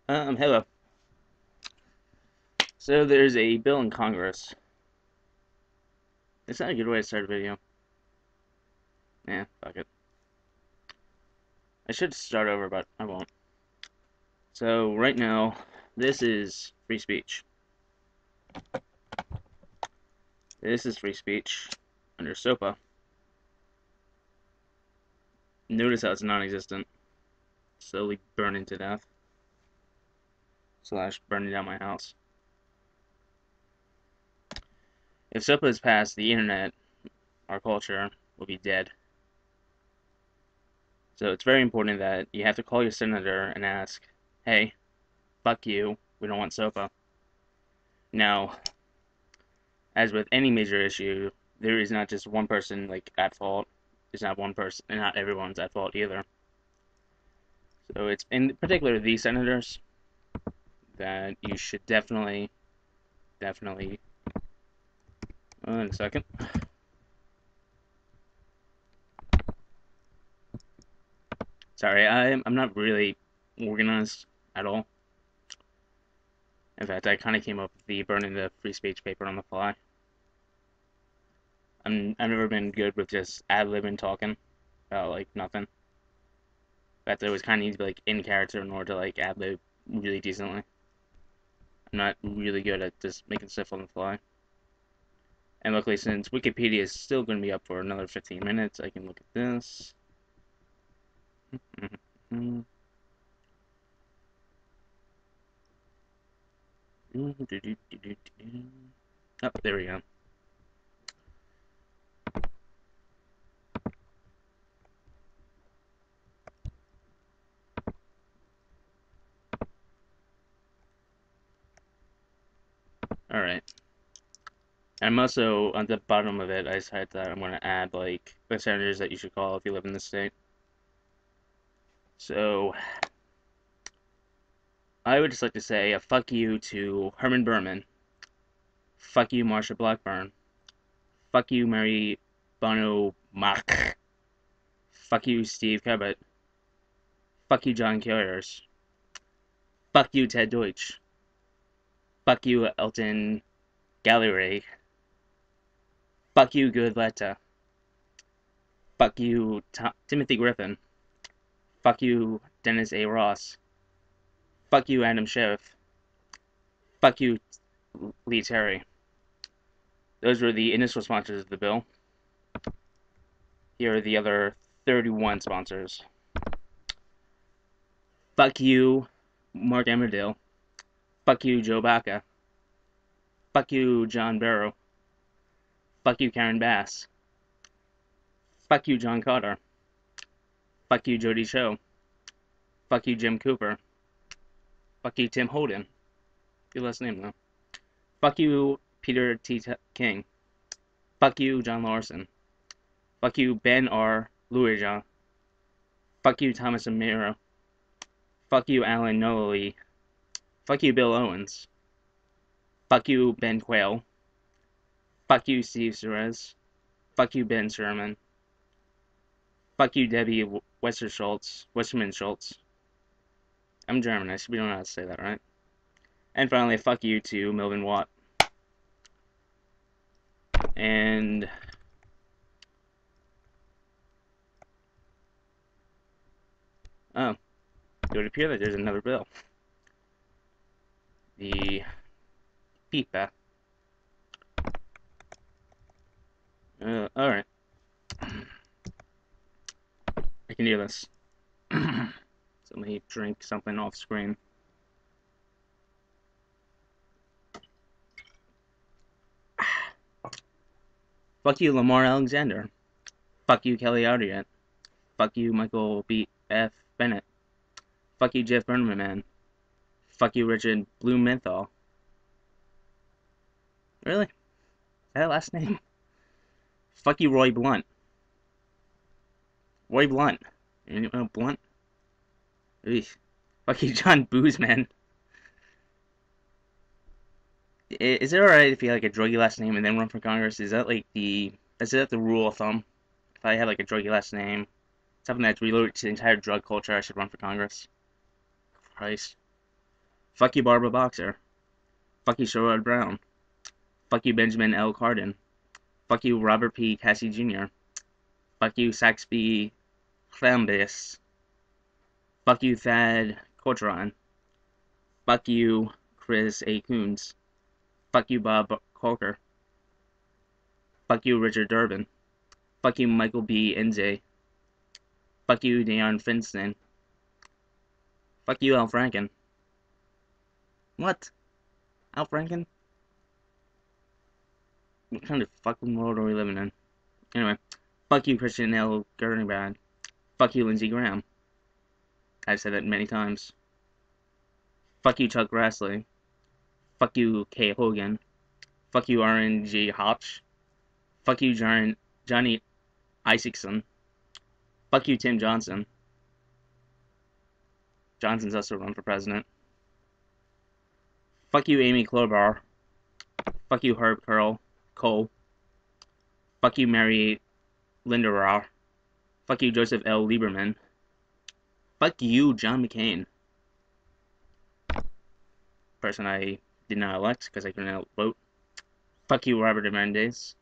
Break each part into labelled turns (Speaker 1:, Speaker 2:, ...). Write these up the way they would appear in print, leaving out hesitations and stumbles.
Speaker 1: Hello. So there's a bill in Congress. It's not a good way to start a video. Yeah, fuck it. I should start over, but I won't. So right now, this is free speech. This is free speech under SOPA. Notice how it's non-existent. Slowly burning to death. Slash burning down my house. If SOPA is passed, the internet, our culture, will be dead. So it's very important that you have to call your senator and ask, hey, fuck you, we don't want SOPA. Now, as with any major issue, there is not just one person like at fault. There's not one person, and not everyone's at fault either. So it's in particular these senators that you should definitely. In a second. Sorry, I'm not really organized at all. In fact, I kind of came up with the burning the free speech paper on the fly. I've never been good with just ad-libbing talking about like nothing. In fact, I always kind of need to be like in character in order to like ad-lib really decently. I'm not really good at just making stuff on the fly. And luckily, since Wikipedia is still going to be up for another 15 minutes, I can look at this. Oh, there we go. Alright. I'm also, on the bottom of it, I decided that I'm going to add, like, the senators that you should call if you live in this state. So, I would just like to say a fuck you to Herman Berman. Fuck you, Marsha Blackburn. Fuck you, Mary Bono Mach. Fuck you, Steve Cabot. Fuck you, John Kyoers. Fuck you, Ted Deutsch. Fuck you, Elton Gallery. Fuck you, Good Letta. Fuck you, Timothy Griffin. Fuck you, Dennis A. Ross. Fuck you, Adam Schiff. Fuck you, Lee Terry. Those were the initial sponsors of the bill. Here are the other 31 sponsors. Fuck you, Mark Emmerdale. Fuck you, Joe Baca. Fuck you, John Barrow. Fuck you, Karen Bass. Fuck you, John Cotter. Fuck you, Jody Cho. Fuck you, Jim Cooper. Fuck you, Tim Holden. Your last name, though. Fuck you, Peter T. King. Fuck you, John Larson. Fuck you, Ben R. Louisjean. Fuck you, Thomas Amira. Fuck you, Alan Nolley. Fuck you, Bill Owens. Fuck you, Ben Quayle. Fuck you, Steve Suarez. Fuck you, Ben Sherman. Fuck you, Debbie Westerman Schultz. I'm German, I should be knowing how to say that, right? And finally, fuck you to Melvin Watt. And oh, it would appear that there's another bill. The PIPA. Alright. I can do this. So let me drink something off screen. Fuck you, Lamar Alexander. Fuck you, Kelly Audrey. Fuck you, Michael B. F. Bennett. Fuck you, Jeff Burnham. Fuck you, Richard Blumenthal. Really? Is that last name? Fuck you, Roy Blunt. Roy Blunt. You know Blunt? Eesh. Fuck you, John Boozman. Is it alright if you have like a druggy last name and then run for Congress? Is that like is that the rule of thumb? If I have like a druggy last name, something that's related to the entire drug culture, I should run for Congress. Christ. Fuck you, Barbara Boxer. Fuck you, Sherrod Brown. Fuck you, Benjamin L. Cardin. Fuck you, Robert P. Cassie Jr. Fuck you, Saxby Clambis. Fuck you, Thad Cortron. Fuck you, Chris A. Coons. Fuck you, Bob Corker. Fuck you, Richard Durbin. Fuck you, Michael B. Enze. Fuck you, Dion Finston. Fuck you, Al Franken. What? Al Franken? What kind of fucking world are we living in? Anyway, fuck you, Christian L. Gernbad. Fuck you, Lindsey Graham. I've said that many times. Fuck you, Chuck Grassley. Fuck you, Kay Hogan. Fuck you, RNG Hotch. Fuck you, Johnny Isaacson. Fuck you, Tim Johnson. Johnson's also run for president. Fuck you, Amy Klobuchar. Fuck you, Herb Cole. Fuck you, Mary Lindenauer. Fuck you, Joseph L. Lieberman. Fuck you, John McCain. Person I did not elect because I couldn't outvote. Fuck you, Robert Menendez.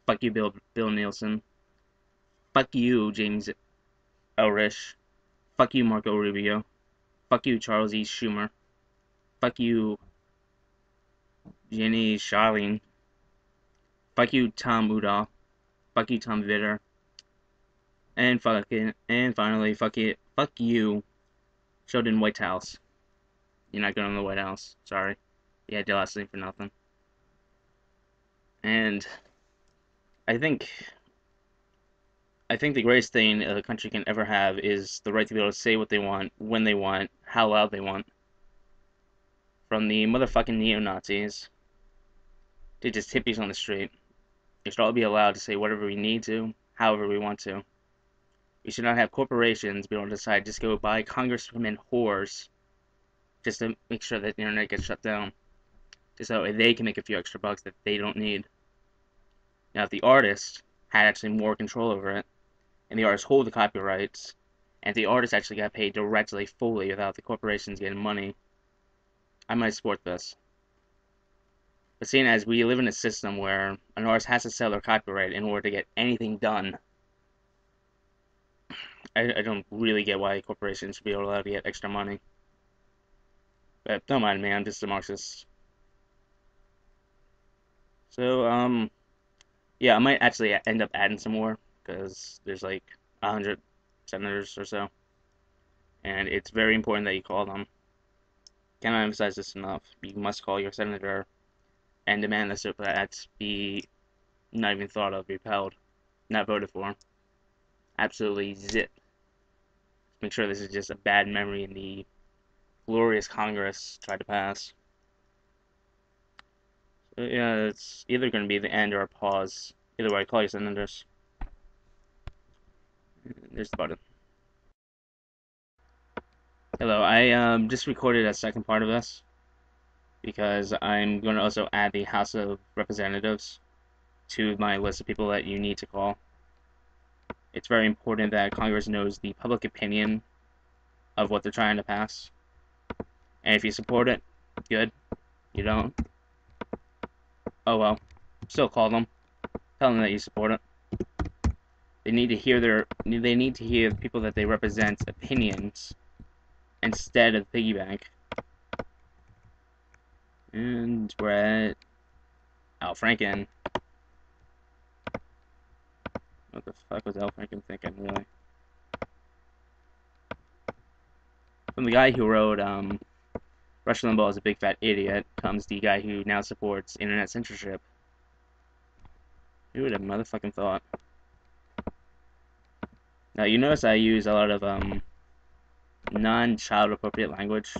Speaker 1: Fuck you, Bill Nielsen. Fuck you, James Elrich. Fuck you, Marco Rubio. Fuck you, Charles E. Schumer. Fuck you, Jenny Charlene. Fuck you, Tom Udall. Fuck you, Tom Vitter. And finally, fuck you, Sheldon Whitehouse. You're not going to the White House. Sorry. You had your last name for nothing. And I think the greatest thing a country can ever have is the right to be able to say what they want, when they want, how loud they want. From the motherfucking neo-Nazis to just hippies on the street. We should all be allowed to say whatever we need to, however we want to. We should not have corporations be able to decide just go buy congresswomen whores just to make sure that the internet gets shut down. Just so they can make a few extra bucks that they don't need. Now, if the artist had actually more control over it, and the artists hold the copyrights, and if the artist actually got paid directly, fully, without the corporations getting money, I might support this. But seeing as we live in a system where an artist has to sell their copyright in order to get anything done, I don't really get why corporations should be allowed to get extra money. But don't mind me, I'm just a Marxist. So, yeah, I might actually end up adding some more, because there's like 100 senators or so. And it's very important that you call them. Cannot emphasize this enough. You must call your senator and demand that be not even thought of, repelled, not voted for. Absolutely zip. Make sure this is just a bad memory in the glorious Congress tried to pass. So yeah, it's either going to be the end or a pause. Either way, call your senators. There's the button. Hello, I just recorded a second part of this because I'm going to also add the House of Representatives to my list of people that you need to call. It's very important that Congress knows the public opinion of what they're trying to pass. And if you support it, good. You don't, oh well. Still call them. Tell them that you support it. They need to hear the people that they represent's opinions instead of the piggy bank. And we're at Al Franken. What the fuck was Al Franken thinking, really? From the guy who wrote Rush Limbaugh is a big fat idiot comes the guy who now supports internet censorship. Who would have motherfucking thought? Now, you notice I use a lot of non-child appropriate language.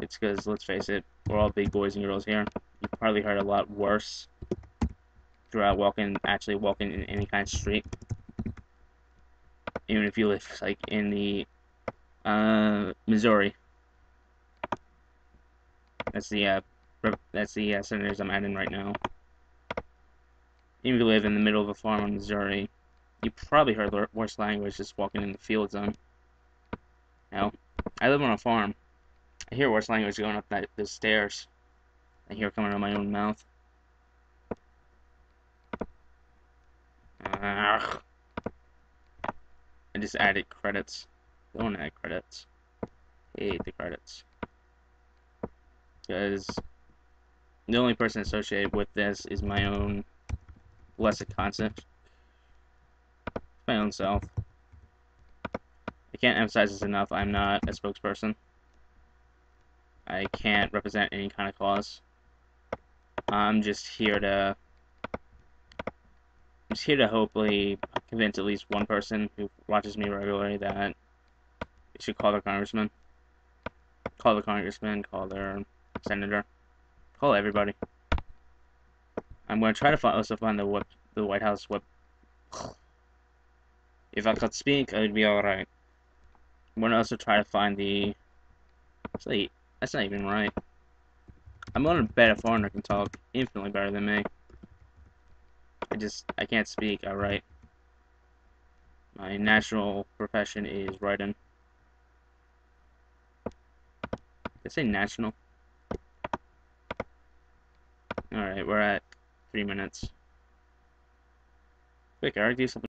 Speaker 1: It's because, let's face it, we're all big boys and girls here. You've probably heard a lot worse throughout actually walking in any kind of street. Even if you live, like, in the, Missouri. That's the senators I'm adding right now. Even if you live in the middle of a farm in Missouri, you probably heard worse language just walking in the field zone. Now, I live on a farm. I hear worse language going up the stairs. I hear it coming out of my own mouth. Ugh. I just added credits. Don't add credits. Hate the credits. Because the only person associated with this is my own blessed concept. My own self. I can't emphasize this enough. I'm not a spokesperson. I can't represent any kind of cause. I'm just here to hopefully convince at least one person who watches me regularly that they should call their congressman, call their senator, call everybody. I'm going to try to also find the White House web. If I could speak, I'd be alright. I'm going to also try to find the. Actually, that's not even right. I'm going to bet a foreigner can talk infinitely better than me. I can't speak outright. My natural profession is writing. Did I say national? Alright, we're at 3 minutes. Quick, I already do something.